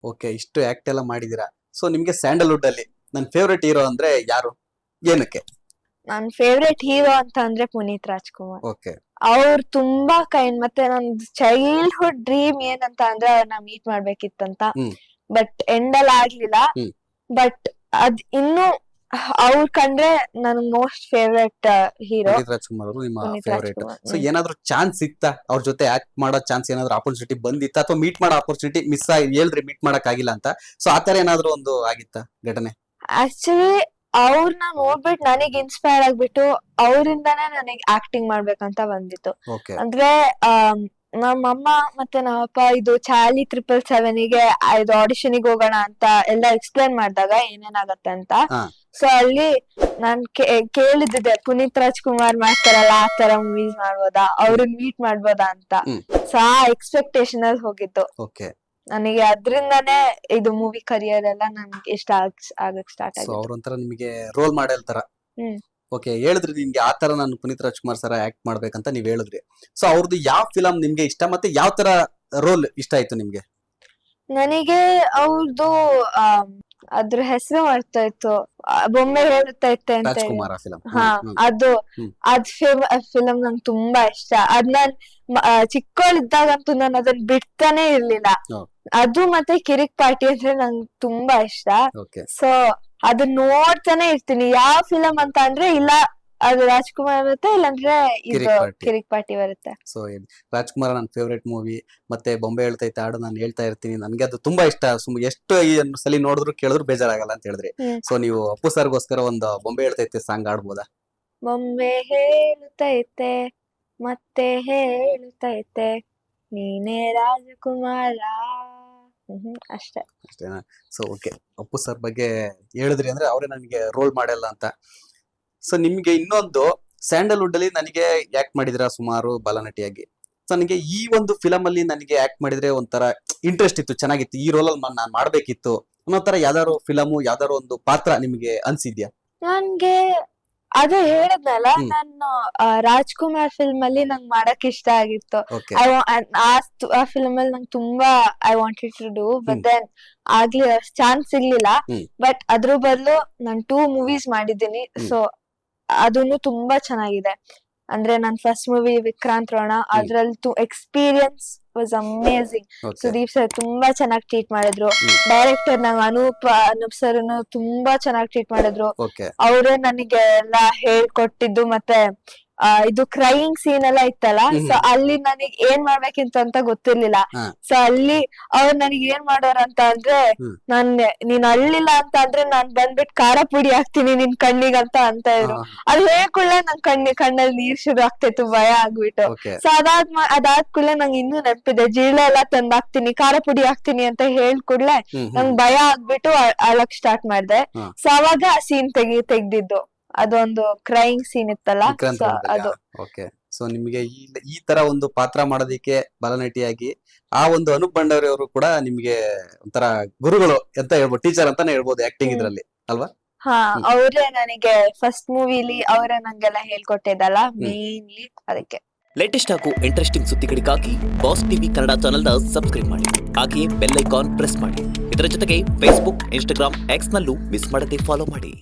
Okay, ಇಷ್ಟು act ಎಲ್ಲ ಮಾಡಿದೀರಾ. ಸೊ ನಿಮ್ಗೆ ಸ್ಯಾಂಡಲ್ವುಡ್ ಅಲ್ಲಿ ನನ್ನ ಫೇವ್ರೆಟ್ ಹೀರೋ ಅಂದ್ರೆ ಯಾರು, ಏನಕ್ಕೆ? ನನ್ ಫೇವ್ರೆಟ್ ಹೀರೋ ಅಂತ ಅಂದ್ರೆ ಪುನೀತ್ ರಾಜ್ಕುಮಾರ್. ಓಕೆ, ಅವ್ರು ತುಂಬಾ ಕೈಂಡ್. ಮತ್ತೆ ನನ್ ಚೈಲ್ಡ್ಹುಡ್ ಡ್ರೀಮ್ ಏನಂತ ಅಂದ್ರೆ ಅವ್ರನ್ನ ಮೀಟ್ ಮಾಡ್ಬೇಕಿತ್ತಂತ. ಹ್ಮ್. ಬಟ್ ಎಂಡಲ್ ಆಗ್ಲಿಲ್ಲ. ಹ್ಮ್. ಬಟ್ ಅದ್ ಇನ್ನು ಅವ್ರ ಕಂಡ್ರೆ ನನ್ most favourite hero Puneeth Rajkumar ಅವರು ನಿಮ್ಮ ಪುನೀತ್ ಫೇವ್ರೇಟ್. ರಾಜ್ಕುಮಾರ್. ಸೊ ಏನಾದ್ರು ಚಾನ್ಸ್ ಇತ್ತಾ ಅವ್ರ ಜೊತೆ ಆಕ್ಟ್ ಮಾಡೋ ಚಾನ್ಸ್, ಏನಾದ್ರು ಆಪರ್ಚುನಿಟಿ ಬಂದಿತ್ತ, ಅಥವಾ ಮೀಟ್ ಮಾಡೋ ಆಪರ್ಚುನಿಟಿ ಮಿಸ್ ಆಗಿ ಹೇಳ್ರಿ ಮೀಟ್ ಮಾಡಕ್ ಆಗಿಲ್ಲ ಅಂತ? ಸೊ ಆತರ ಏನಾದ್ರು ಒಂದು ಆಗಿತ್ತಾ ಘಟನೆ? ಆಕ್ಚುಲಿ ಅವ್ರನ್ನ ನೋಡ್ಬಿಟ್ಟು ನನಗ್ ಇನ್ಸ್ಪೈರ್ ಆಗ್ಬಿಟ್ಟು ಅವರಿಂದಾನೇ ನನಗ್ ಆಕ್ಟಿಂಗ್ ಮಾಡ್ಬೇಕಂತ ಬಂದಿತ್ತು. ಓಕೆ, ಅಂದ್ರೆ ನಮ್ಮಮ್ಮ ಮತ್ತೆ ನಮ್ಮಪ್ಪ ಇದು ಚಾಲಿ 777 ಗೆ ಇದು ಆಡಿಷನ್ ಹೋಗೋಣ ಅಂತ ಎಲ್ಲ ಎಕ್ಸ್ಪ್ಲೇನ್ ಮಾಡಿದಾಗ ಏನೇನಾಗತ್ತೆ ಅಂತ. ಹಾ. ಸೊ ಅಲ್ಲಿ ನಾನ್ ಕೇಳಿದ್ದೆ ಪುನೀತ್ ರಾಜ್ಕುಮಾರ್ ಮಾಡ್ತಾರಲ್ಲ ಆ ತರ ಮೂವೀಸ್ ಮಾಡ್ಬೋದಾ, ಅವ್ರನ್ನ ಮೀಟ್ ಮಾಡ್ಬೋದಾ ಅಂತ. ಹ್ಮ್. ಸೊ ಆ ಎಕ್ಸ್ಪೆಕ್ಟೇಷನ್ ಅಲ್ಲಿ ಹೋಗಿತ್ತು ಓಕೆ. ನನಗೆ. ಅದ್ರಿಂದಾನೇ ಇದು ಮೂವಿ ಕರಿಯರ್ ಎಲ್ಲ ನನ್ಗೆ ಇಷ್ಟ ಆಗಕ್ ಸ್ಟಾರ್ಟ್ ಸೊ ಆಗಿತ್ತು. ಅವ್ರೊಂಥರ ನಿಮಗೆ ರೋಲ್ ಮಾಡೆಲ್ ತರ. ಹ್ಮ್. ಓಕೆ, ಹೇಳಿದ್ರಿ ನಿಮ್ಗೆ ಆ ತರ ನಾನು ಪುನೀತ್ ರಾಜ್ಕುಮಾರ್ ಸರ ಆಕ್ಟ್ ಮಾಡ್ಬೇಕಂತ ನೀವ್ ಹೇಳಿದ್ರಿ. ಸೊ ಅವ್ರದ್ದು ಯಾವ ಫಿಲಂ ನಿಮ್ಗೆ ಇಷ್ಟ, ಮತ್ತೆ ಯಾವ ತರ ರೋಲ್ ಇಷ್ಟ ಆಯ್ತು ನಿಮ್ಗೆ? ನನಗೆ ಅವ್ರದ್ದು ಅದ್ರ ಹೆಸರು ಮಾಡ್ತಾ ಇತ್ತು, ಬೊಂಬೆ ಹೇಳುತ್ತಾ ಇತ್ತೆ ಅಂತ ಹೇಳಿ. ರಾಜ್ಕುಮಾರ್ ಫಿಲಂ. ಹಾ, ಅದು ಹ್ಮ್. ಫಿಲಂ ನಂಗೆ ತುಂಬಾ ಇಷ್ಟ. ಅದ್ ನಾನ್ ಚಿಕ್ಕವಳಿದ್ದಾಗಂತೂ ನಾನು ಅದನ್ನ ಬಿಡ್ತಾನೆ ಇರ್ಲಿಲ್ಲ. ಹ್ಮ್. ಅದು ಮತ್ತೆ ಕಿರಿಕ್ ಪಾರ್ಟಿ ಅಂದ್ರೆ ನಂಗೆ ತುಂಬಾ ಇಷ್ಟ. ಓಕೆ. ಸೊ ಅದನ್ನ ನೋಡ್ತಾನೆ ಇರ್ತೀನಿ. ಯಾವ ಫಿಲಂ ಅಂತ ಅಂದ್ರೆ ಇಲ್ಲ ಅದು ರಾಜ್ಕುಮಾರ್ ಬರುತ್ತೆ, ಇಲ್ಲಾಂದ್ರೆ ಇದು ಕಿರಿಕ್ ಪಾರ್ಟಿ. ಕಿರಿಕ್ ಪಾರ್ಟಿ ಬರುತ್ತೆ. ಸೊ ರಾಜ್ಕುಮಾರ್ ನನ್ನ ಫೇವ್ರೇಟ್ ಮೂವಿ. ಮತ್ತೆ ಬೊಂಬೆ ಹೇಳ್ತೈತೆ ಹಾಡು ನಾನು ಹೇಳ್ತಾ ಇರ್ತೀನಿ, ನನ್ಗೆ ಅದು ತುಂಬಾ ಇಷ್ಟ. ಎಷ್ಟು ಸಲಿ ನೋಡಿದ್ರು ಕೇಳಿದ್ರು ಬೇಜಾರಾಗಲ್ಲ ಅಂತ ಹೇಳಿದ್ರಿ. ಹ್ಮ್. ಸೊ ನೀವು ಅಪ್ಪು ಸರ್ಗೋಸ್ಕರ ಒಂದು ಬೊಂಬೆ ಹೇಳ್ತೈತೆ ಸಾಂಗ್ ಆಡ್ಬೋದಾ? ಬೊಂಬೆ ಹೇಳುತ್ತೈತೆ ಮತ್ತೆ ಹೇಳುತ್ತೈತೆ ನೀನೇ ರಾಜಕುಮಾರ. ಅಷ್ಟೇ. ಅಷ್ಟೇನಾ? ಸೊ ಓಕೆ, ಅಪ್ಪು ಸರ್ ಬಗ್ಗೆ ಹೇಳಿದ್ರಿ ಅಂದ್ರೆ ಅವರೇ ನನಗೆ ರೋಲ್ ಮಾಡೆಲ್ ಅಂತ. ಸೊ ನಿಮ್ಗೆ ಇನ್ನೊಂದು, ಸ್ಯಾಂಡಲ್ವುಡ್ ಅಲ್ಲಿ ನನಗೆ ಆಕ್ಟ್ ಮಾಡಿದಿರ ಸುಮಾರು ಬಾಲನಟಿಯಾಗಿ. ಸೊ ನನಗೆ ಈ ಒಂದು ಫಿಲಂ ಅಲ್ಲಿ ನನಗೆ ಆಕ್ಟ್ ಮಾಡಿದ್ರೆ ಒಂಥರ ಇಂಟ್ರೆಸ್ಟ್ ಇತ್ತು, ಚೆನ್ನಾಗಿತ್ತು, ಈ ರೋಲ್ ಅಲ್ಲಿ ನಾನು ಮಾಡ್ಬೇಕಿತ್ತು ಅನ್ನೋ ತರ ಯಾವ್ದಾದ್ರು ಫಿಲಮು, ಯಾವ್ದಾದ್ರು ಒಂದು ಪಾತ್ರ ನಿಮ್ಗೆ ಅನ್ಸಿದ್ಯಾ? ನನ್ಗೆ ಅದೇ ಹೇಳಿದ್ನಲ್ಲ, ಹ್ಮ್. ನಾನು ರಾಜ್ಕುಮಾರ್ ಫಿಲ್ಮ್ ಅಲ್ಲಿ ನಂಗೆ ಮಾಡಕ್ ಇಷ್ಟ ಆಗಿತ್ತು. ಓಕೆ. ಆ ಫಿಲ್ಮ್ ಅಲ್ಲಿ ನಂಗೆ ತುಂಬಾ I wanted to do, but hmm. Then ಆಗ್ಲಿ ಚಾನ್ಸ್ ಸಿಗ್ಲಿಲ್ಲ. ಹ್ಮ್. ಬಟ್ ಅದ್ರ ಬದಲು ನಾನು 2 ಮೂವೀಸ್ ಮಾಡಿದ್ದೀನಿ. ಹ್ಮ್. ಸೊ ಅದನ್ನು ತುಂಬಾ ಚೆನ್ನಾಗಿದೆ. ಅಂದ್ರೆ ನನ್ ಫಸ್ಟ್ ಮೂವಿ ವಿಕ್ರಾಂತ್ ರೋಣ, ಅದ್ರಲ್ಲಿ experience was amazing. Okay. Sudeep sir ತುಂಬಾ ಚೆನ್ನಾಗಿ ಟ್ರೀಟ್ ಮಾಡಿದ್ರು. ಹ್ಮ್. ಡೈರೆಕ್ಟರ್ ನಂಗೆ ಅನೂಪ್ ಸರ್ ತುಂಬಾ ಚೆನ್ನಾಗಿ ಟ್ರೀಟ್ ಮಾಡಿದ್ರು. ಓಕೆ. ಅವರೇ ನನಗೆ ಎಲ್ಲ ಹೇಳ್ಕೊಟ್ಟಿದ್ದು. ಮತ್ತೆ ಇದು ಕ್ರೈಯಿಂಗ್ ಸೀನ್ ಎಲ್ಲ ಇತ್ತಲ್ಲ, ಹ್ಮ್. ಸೊ ಅಲ್ಲಿ ನನಗ್ ಏನ್ ಮಾಡ್ಬೇಕಿಂತ ಅಂತ ಗೊತ್ತಿರ್ಲಿಲ್ಲ. ಹಾ. ಸೊ ಅಲ್ಲಿ ಅವ್ರು ನನಗ್ ಏನ್ ಮಾಡೋರಂತ ಅಂದ್ರೆ, ಹ್ಮ್. ನೀನ್ ಅಳ್ಳಿಲ್ಲ ಅಂತ ಅಂದ್ರೆ ನಾನ್ ಬಂದ್ಬಿಟ್ಟು ಖಾರ ಪುಡಿ ಹಾಕ್ತೀನಿ ನಿನ್ ಕಣ್ಣಿಗಂತ ಅಂತ ಇದ್ರು. ಹಾ. ಅದ್ ಹೇಳ್ಕೊಳ್ಳೆ ನನ್ ಕಣ್ಣಲ್ಲಿ ನೀರ್ ಶುರು ಆಗ್ತಿತ್ತು, ಭಯ ಆಗ್ಬಿಟ್ಟು. ಓಕೆ. ಸೊ ಅದಾದ್ ಕೂಡಲೇ ನಂಗೆ ಇನ್ನೂ ನೆನಪಿದೆ, ಜೀಳ ಎಲ್ಲ ತಂದ್ ಹಾಕ್ತೀನಿ, ಖಾರ ಪುಡಿ ಹಾಕ್ತೀನಿ ಅಂತ ಹೇಳ್ಕೂಡ್ಲೆ ನಂಗ್ ಭಯ ಆಗ್ಬಿಟ್ಟು ಅಳಕ್ ಸ್ಟಾರ್ಟ್ ಮಾಡ್ದೆ. ಹಾ. ಸೊ ಅವಾಗ ಆ ಸೀನ್ ತೆಗ್ದಿದ್ದು ಅದೊಂದು ಕ್ರೈಯಿಂಗ್ ಸೀನ್ ಇತ್ತಲ್ಲ, ವಿಕ್ರಾಂತ್ ಸೊ ರೋಣದಲ್ಲಿ. ಅದು. ಓಕೆ. ಸೊ ನಿಮ್ಗೆ ಈ ತರ ಒಂದು ಪಾತ್ರ ಮಾಡೋದಕ್ಕೆ ಬಾಲನಟಿಯಾಗಿ ಆ ಒಂದು ಅನೂಪ್ ಭಂಡಾರಿ ಅವರು ಕೂಡ ನಿಮ್ಗೆ ಒಂಥರ ಗುರುಗಳು ಅಂತ ಹೇಳ್ಬೋದು, ಟೀಚರ್ ಅಂತಾನೆ ಹೇಳ್ಬೋದು ಆಕ್ಟಿಂಗ್ ಇದ್ರಲ್ಲಿ, ಅಲ್ವಾ? ಹಾ, ಅವ್ರೇ ನನಗೆ ಫಸ್ಟ್ ಮೂವಿಲಿ ಅವರೇ ನಂಗೆಲ್ಲ ಹೇಳ್ಕೊಟ್ಟಿದ್ದಲ್ಲ ಮೇನ್ಲಿ, ಅದಕ್ಕೆ. ಲೇಟೆಸ್ಟ್ ಹಾಗೂ ಇಂಟ್ರೆಸ್ಟಿಂಗ್ ಸುದ್ದಿಗಳಿಗಾಗಿ ಬಾಸ್ ಟಿವಿ ಕನ್ನಡ ಚಾನೆಲ್ನ ಸಬ್ಸ್ಕ್ರೈಬ್ ಮಾಡಿ, ಹಾಗೆಯೇ ಬೆಲ್ ಐಕಾನ್ ಪ್ರೆಸ್ ಮಾಡಿ. ಇದರ ಜೊತೆಗೆ ಫೇಸ್ಬುಕ್, ಇನ್ಸ್ಟಾಗ್ರಾಮ್, ಎಕ್ಸ್ ನಲ್ಲೂ ಮಿಸ್ ಮಾಡದೆ ಫಾಲೋ ಮಾಡಿ.